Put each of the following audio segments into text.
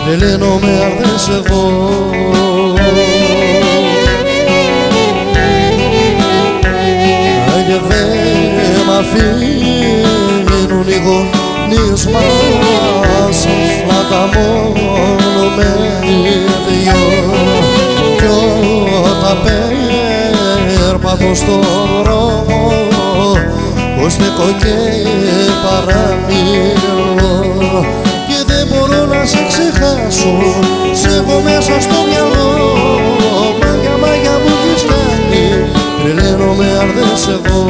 τρελαίνομαι αν δεν σε δω. Και δεν μ' αφήνουν οι γονείς μας να τα μόνο με δυο. Κι όταν περπατώ στον δρόμο πως στέκω και παραμιλώ. Και δεν μπορώ να σε ξεχάσω, σ' έχω μέσα στο μυαλό. Μάγια, μάγια μου έχεις κάνει, τρελαίνομαι αν δεν σε δω.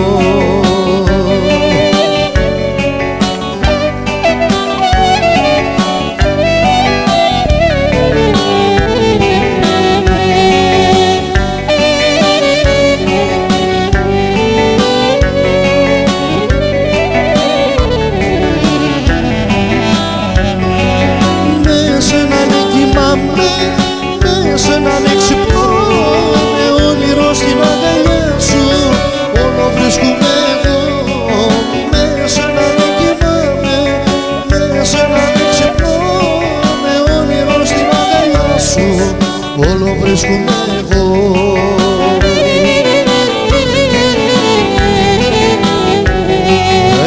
Όλο βρίσκουμε εγώ.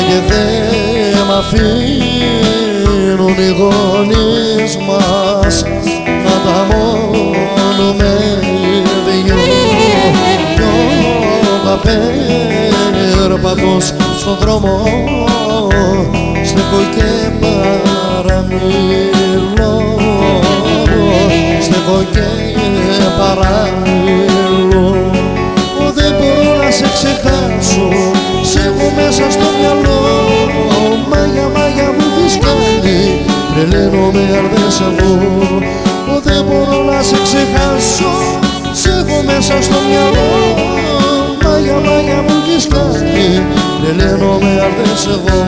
Και δεν μ' αφήνουν οι γονείς μας να τα μόνουμε δυο. Κι όταν περπατώ στον δρόμο στέκω και παραμιλώ. Στέκω και παραμιλώ. Δεν μπορώ να σε ξεχάσω, σ' έχω μέσα στο μυαλό. Μάγια, μάγια μου έχεις κάνει, τρελαίνομαι αν δεν σε δω. Δεν μπορώ να σε ξεχάσω, σ' έχω μέσα στο μυαλό. Μάγια, μάγια μου έχεις κάνει, τρελαίνομαι αν δεν σε δω.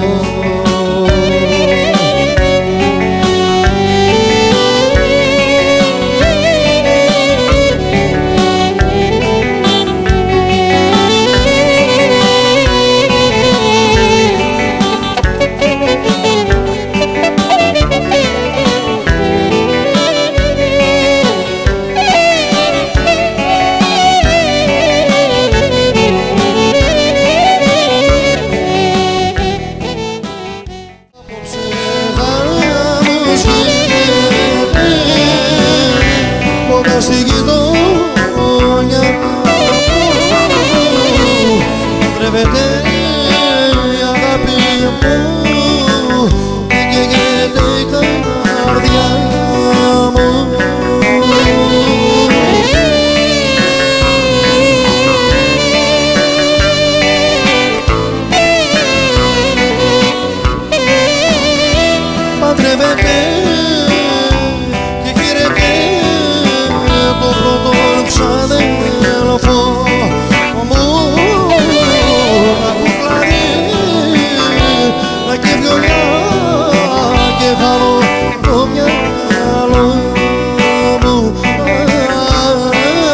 Στη γειτονιά παντρεύεται η αγάπη μου και καίγεται η καρδιά μου. Παντρεύεται ξαδέλφο μου να κουκλάρει, να και βιολιά και χαλό το μυαλό μου.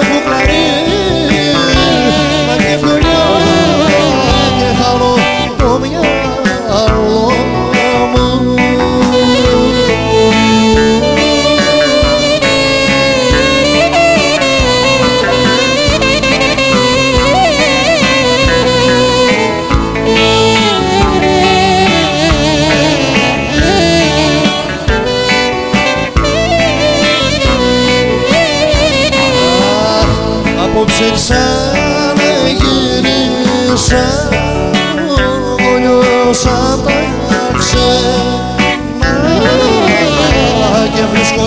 Κουκλάρει, να και βιολιά και χαλό το μυαλό μου. Απόψε ξαναγύρισα, γονιώσα τα ξένα και βρίσκω